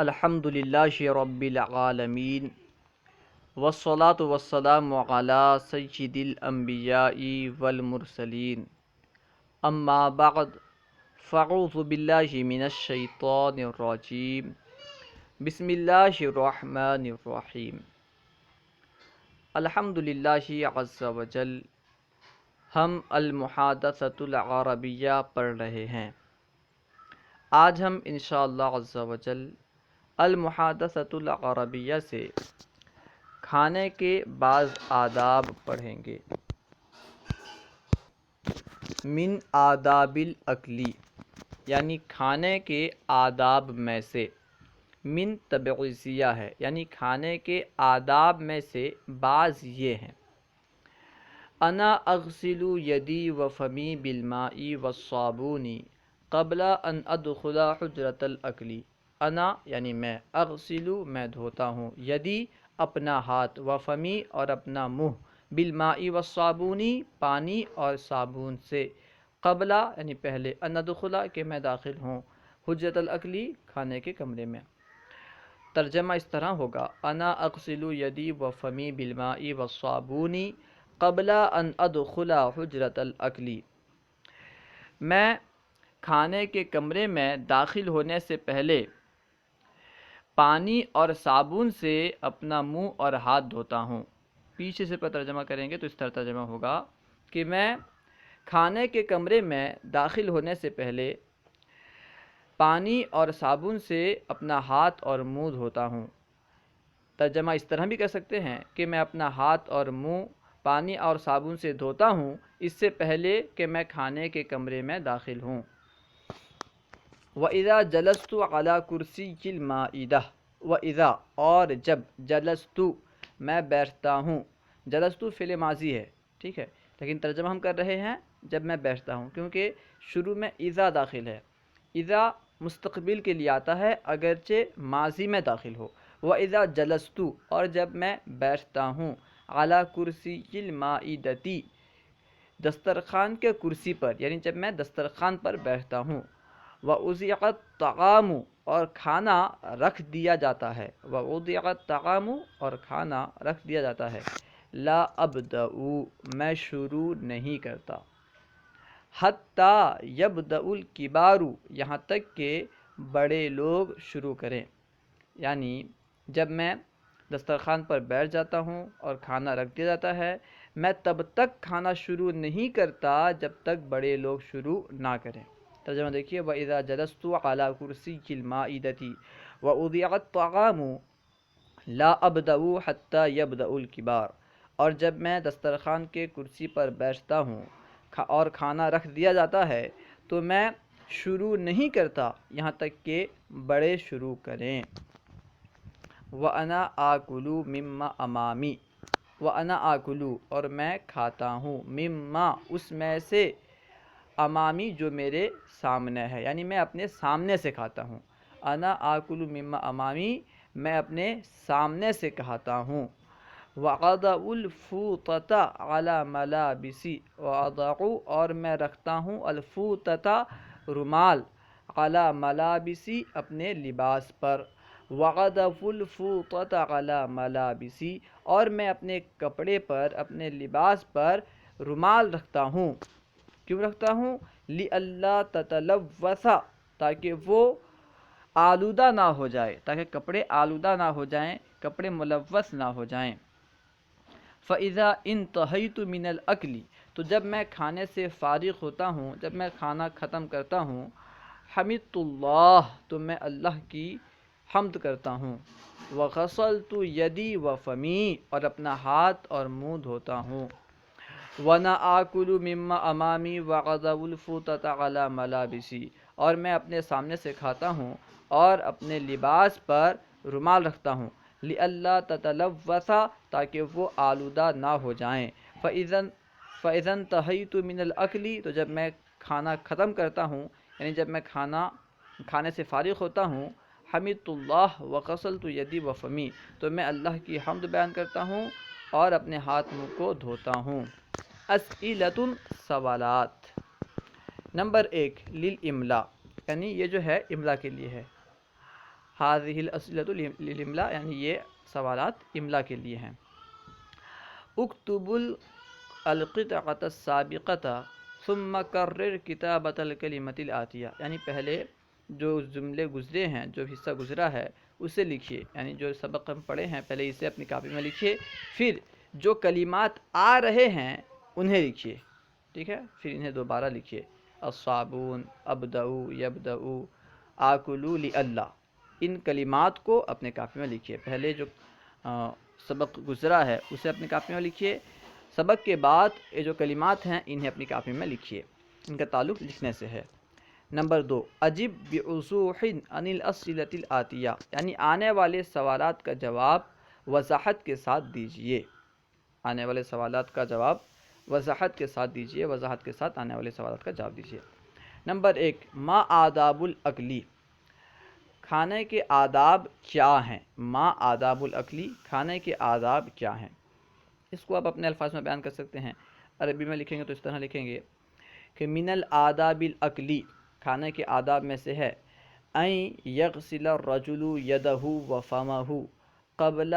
الحمد للہ رب العالمین والصلاة والسلام علی سید الانبیاء والمرسلین اما بعد فاعوذ باللہ من الشیطان الرجیم بسم اللہ الرحمن الرحیم الحمد للہ عز وجل۔ ہم المحادثۃ العربیہ پڑھ رہے ہیں۔ آج ہم انشاءاللہ عز وجل المحادثۃ العربیہ سے کھانے کے بعض آداب پڑھیں گے۔ من آداب الاکلی یعنی کھانے کے آداب میں سے، من تبعیضیہ ہے یعنی کھانے کے آداب میں سے بعض یہ ہیں۔ انا اغسل یدی و فمی بالماء والصابون قبل ان ادخل حجرۃ الاکلی۔ انا یعنی میں، اغسلو میں دھوتا ہوں، یدی اپنا ہاتھ، و فمی اور اپنا منہ، بالماء والصابونی پانی اور صابن سے، قبل یعنی پہلے، ان ادخل کہ میں داخل ہوں، حجرۃ الاکلی کھانے کے کمرے میں۔ ترجمہ اس طرح ہوگا، انا اغسل یدی و فمی بالماء والصابونی قبل ان ادخل حجرۃ الاکلی۔ میں کھانے کے کمرے میں داخل ہونے سے پہلے پانی اور صابن سے اپنا منہ اور ہاتھ دھوتا ہوں۔ پیچھے سے پر ترجمہ کریں گے تو اس طرح ترجمہ ہوگا کہ میں کھانے کے کمرے میں داخل ہونے سے پہلے پانی اور صابن سے اپنا ہاتھ اور منہ دھوتا ہوں۔ ترجمہ اس طرح بھی کر سکتے ہیں کہ میں اپنا ہاتھ اور منہ پانی اور صابن سے دھوتا ہوں اس سے پہلے کہ میں کھانے کے کمرے میں داخل ہوں۔ وَإِذَا جَلَسْتُ عَلَى كُرْسِيِّ الْمَائِدَةِ وَإِذَا اور جب، جلستُ میں بیٹھتا ہوں، جلستُ فعل ماضی ہے، ٹھیک ہے، لیکن ترجمہ ہم کر رہے ہیں جب میں بیٹھتا ہوں، کیونکہ شروع میں اذا داخل ہے۔ اذا مستقبل کے لیے آتا ہے اگرچہ ماضی میں داخل ہو۔ وَإِذَا جَلَسْتُ اور جب میں بیٹھتا ہوں، عَلَى كُرْسِيِّ الْمَائِدَةِ دسترخوان کے کرسی پر، یعنی جب میں دسترخوان پر بیٹھتا ہوں۔ وَأُوضِعَ الطَّعَامُ اور کھانا رکھ دیا جاتا ہے، وَأُوضِعَ الطَّعَامُ اور کھانا رکھ دیا جاتا ہے، لا ابدأ میں شروع نہیں کرتا، حتی یبدأ الکبار یہاں تک کہ بڑے لوگ شروع کریں، یعنی جب میں دسترخوان پر بیٹھ جاتا ہوں اور کھانا رکھ دیا جاتا ہے، میں تب تک کھانا شروع نہیں کرتا جب تک بڑے لوگ شروع نہ کریں۔ ترجمہ دیکھیے، وَإِذَا جَلَسْتُ عَلَى كُرْسِيِّ الْمَائِدَةِ وَأُوضِعَ الطَّعَامُ لَا أَبْدَأُ حَتَّى يَبْدَأُ الْكِبَارُ اور جب میں دسترخوان کے کرسی پر بیٹھتا ہوں اور کھانا رکھ دیا جاتا ہے تو میں شروع نہیں کرتا یہاں تک کہ بڑے شروع کریں۔ وَأَنَا آكُلُ مِمَّا أَمَامِي وَأَنَا آكُلُ اور میں کھاتا ہوں، مما اس میں سے، امامی جو میرے سامنے ہے، یعنی میں اپنے سامنے سے کھاتا ہوں۔ انا آکل مما امامی میں اپنے سامنے سے کھاتا ہوں۔ وَأَضَعُ الْفُوطَةَ عَلَى مَلَابِسِ وَأَضَعُ اور میں رکھتا ہوں الفوطۃ رومال، علی ملابسی اپنے لباس پر، وَأَضَعُ الْفُوطَةَ عَلَى مَلَابِسِ اور میں اپنے کپڑے پر، اپنے لباس پر رومال رکھتا ہوں۔ کیوں رکھتا ہوں؟ لِأَلَّا تَتَلَوَّثَ تاکہ وہ آلودہ نہ ہو جائے، تاکہ کپڑے آلودہ نہ ہو جائیں، کپڑے ملوث نہ ہو جائیں۔ فَإِذَا انْتَهَيْتُ مِنَ الْأَكْلِ تو جب میں کھانے سے فارغ ہوتا ہوں، جب میں کھانا ختم کرتا ہوں، حمدت اللہ تو میں اللہ کی حمد کرتا ہوں، وَغَسَلْتُ یدی وفمی اور اپنا ہاتھ اور منہ دھوتا ہوں، وَأَنَا آكُلُ مِمَّا أَمَامِي وَأَضَعُ الْفُوطَةَ عَلَى مَلَابِسِي اور میں اپنے سامنے سے کھاتا ہوں اور اپنے لباس پر رومال رکھتا ہوں، لِأَلَّا تَتَلَوَّثَ تاکہ وہ آلودہ نہ ہو جائیں۔ فَإِذَا انْتَهَيْتُ مِنَ الْأَكْلِ تو جب میں کھانا ختم کرتا ہوں، یعنی جب میں کھانے سے فارغ ہوتا ہوں، حمدت اللہ وغسلت یدی وفمی تو میں اللہ کی حمد بیان کرتا ہوں اور اپنے ہاتھ منہ کو دھوتا ہوں۔ اسئلۃ سوالات۔ نمبر 1 للاملاء یعنی یہ جو ہے املا کے لیے ہے۔ هذه الأسئلة للإملاء، یعنی یہ سوالات املا کے لیے ہیں۔ اکتب القطعة السابقة ثم کرر کتابة الکلمة الآتیہ، یعنی پہلے جو جملے گزرے ہیں، جو حصہ گزرا ہے اسے لکھیے، یعنی جو سبق ہم پڑھے ہیں پہلے اسے اپنی کاپی میں لکھیے، پھر جو کلمات آ رہے ہیں انہیں لکھیے، ٹھیک ہے، پھر انہیں دوبارہ لکھیے۔ الصابون، ابدؤ، یبدؤ، آکلو لاللہ، ان کلمات کو اپنے کاپی میں لکھیے۔ پہلے جو سبق گزرا ہے اسے اپنی کاپی میں لکھیے، سبق کے بعد یہ جو کلمات ہیں انہیں اپنی کاپی میں لکھیے، ان کا تعلق لکھنے سے ہے۔ نمبر 2، اجب بوضوح عن الاسئلة الآتیہ، یعنی آنے والے سوالات کا جواب وضاحت کے ساتھ دیجیے، آنے والے سوالات کا جواب وضاحت کے ساتھ دیجیے، وضاحت کے ساتھ آنے والے سوالات کا جواب دیجیے۔ نمبر 1، ما آداب الاکلی، کھانے کے آداب کیا ہیں؟ ما آداب الاکلی، کھانے کے آداب کیا ہیں؟ اس کو آپ اپنے الفاظ میں بیان کر سکتے ہیں۔ عربی میں لکھیں گے تو اس طرح لکھیں گے کہ من الآداب الاکلی، کھانے کے آداب میں سے ہے ان یغسل الرجل یدہ و فمہ قبل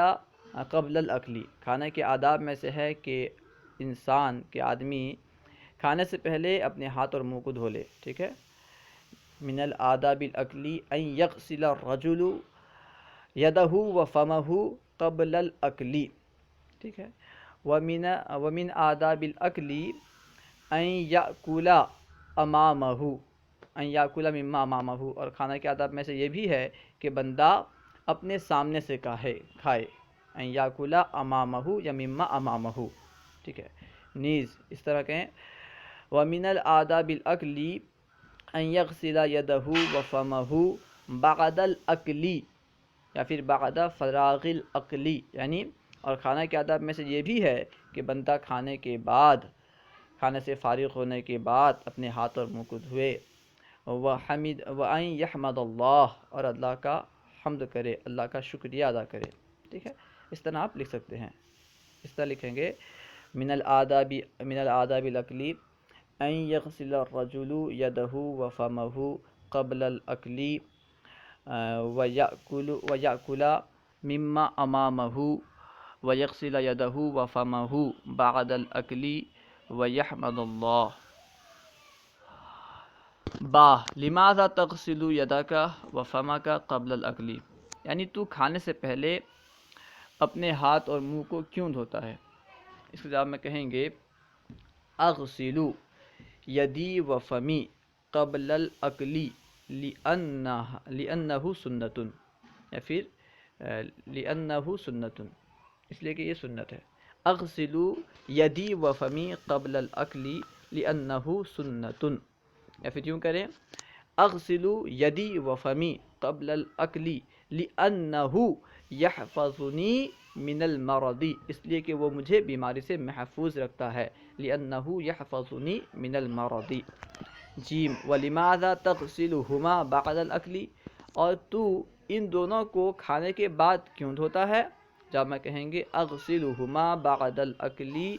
الاکلی، کھانے کے آداب میں سے ہے کہ انسان کے آدمی کھانے سے پہلے اپنے ہاتھ اور منہ کو دھو لے، ٹھیک ہے۔ من الآداب الاکلی ان یغسل الرجل یدہ و فمہ قبل الاکلی، ٹھیک ہے۔ ومن آداب الاکلی ان یأکل امامہ، ان یأکل مما امامہ، اور کھانا کے آداب میں سے یہ بھی ہے کہ بندہ اپنے سامنے سے کھائے، ان یأکل امامہ یا مما امامہ، ٹھیک ہے۔ نیز اس طرح کہیں ومن الآداب الاکلی ان یغسل یدہ و فمہ بعد الاکلی، یا پھر بعد فراغ الاکلی، یعنی اور کھانا کے آداب میں سے یہ بھی ہے کہ بندہ کھانے کے بعد، کھانے سے فارغ ہونے کے بعد اپنے ہاتھ اور منہ کو دھوئے، وَأَن يَحْمَدَ اللَّهَ، اور اللہ کا حمد کرے، اللہ کا شکریہ ادا کرے، ٹھیک ہے۔ اس طرح آپ لکھ سکتے ہیں، اس طرح لکھیں گے من الآداب الاکلی ان یغسل الرجل یدہ و فمہ قبل الاکلی ویأکل مما امامہ ویغسل یدہ و فمہ بعد الاکلی ویحمد اللہ۔ با لماذا تغسل یدک و فمک قبل الاکلی، یعنی تو کھانے سے پہلے اپنے ہاتھ اور منہ کو کیوں دھوتا ہے؟ اس کے جواب میں کہیں گے اغسل یدی و فمی قبل الاکلی لأنہ سنت، یا پھر لأنہ سنت، اس لیے کہ یہ سنت ہے۔ اغسل یدی و فمی قبل الاکلی لأنہ سنت، یا پھر یوں کریں اغسل یدی و فمی قبل الاکلی لأنہ یحفظنی من المرض، اس لیے کہ وہ مجھے بیماری سے محفوظ رکھتا ہے، لأنہ یحفظنی من المرض۔ جیم ولماذا تغسلہما بعد الاکلی، اور تو ان دونوں کو کھانے کے بعد کیوں دھوتا ہے؟ جب میں کہیں گے اغسلہما بعد الاکلی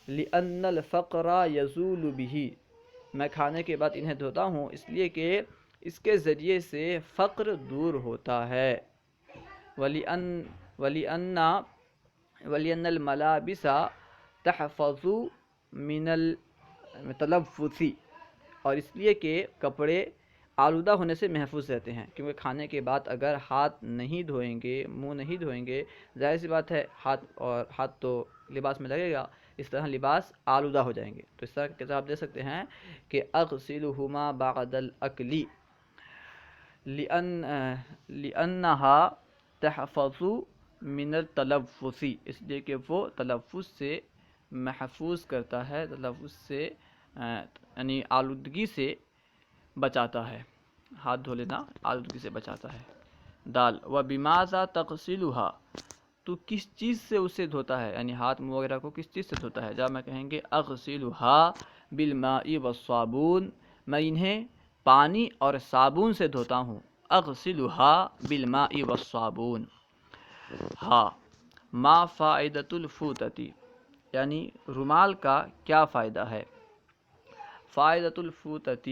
لأن الفقر یزول بہ، میں کھانے کے بعد انہیں دھوتا ہوں اس لیے کہ اس کے ذریعے سے فقر دور ہوتا ہے۔ وَلِأَنَّ الْمَلَابِسَ تَحْفَظُ مِنَ التلفظ، اور اس لیے کہ کپڑے آلودہ ہونے سے محفوظ رہتے ہیں، کیونکہ کھانے کے بعد اگر ہاتھ نہیں دھوئیں گے، منہ نہیں دھوئیں گے، ظاہر سی بات ہے ہاتھ تو لباس میں لگے گا، اس طرح لباس آلودہ ہو جائیں گے۔ تو اس طرح کا جواب دے سکتے ہیں کہ اغسلہما بعد الاکلی لأنہا تحفظ من التلفظ، اس لیے کہ وہ تلفظ سے محفوظ کرتا ہے، تلفظ سے یعنی آلودگی سے بچاتا ہے، ہاتھ دھو لینا آلودگی سے بچاتا ہے۔ دال وبماذا تغسلها، تو کس چیز سے اسے دھوتا ہے، یعنی ہاتھ منہ وغیرہ کو کس چیز سے دھوتا ہے؟ جب میں کہیں گے اغسلها بالماء والصابون، میں انہیں پانی اور صابن سے دھوتا ہوں، اغسلها بالماء والصابون۔ ہاں ما فائدۃ الفوطۃ، یعنی رومال کا کیا فائدہ ہے؟ فائدۃ الفوطۃ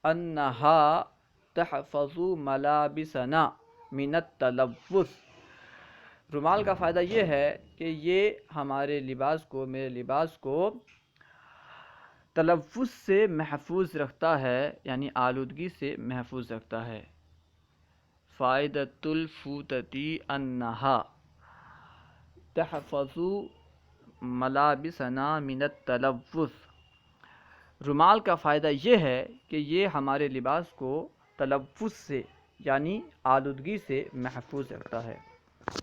انہا تحفظوا ملابسنا من التلوث۔ رومال کا فائدہ یہ ہے کہ یہ ہمارے لباس کو، میرے لباس کو تلوث سے محفوظ رکھتا ہے، یعنی آلودگی سے محفوظ رکھتا ہے۔ فائدۃ الفوطتی انہا تحفظ ملابسنا من التلوث۔ رومال کا فائدہ یہ ہے کہ یہ ہمارے لباس کو تلوث سے یعنی آلودگی سے محفوظ رکھتا ہے۔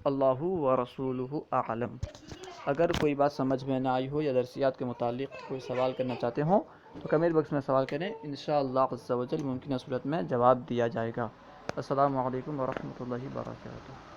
اللہ و رسولہ اعلم۔ اگر کوئی بات سمجھ میں نہ آئی ہو یا درسیات کے متعلق کوئی سوال کرنا چاہتے ہوں تو کمنٹ باکس میں سوال کریں، انشاءاللہ عز و جل ممکنہ صورت میں جواب دیا جائے گا۔ السلام علیکم ورحمۃ اللہ وبرکاتہ۔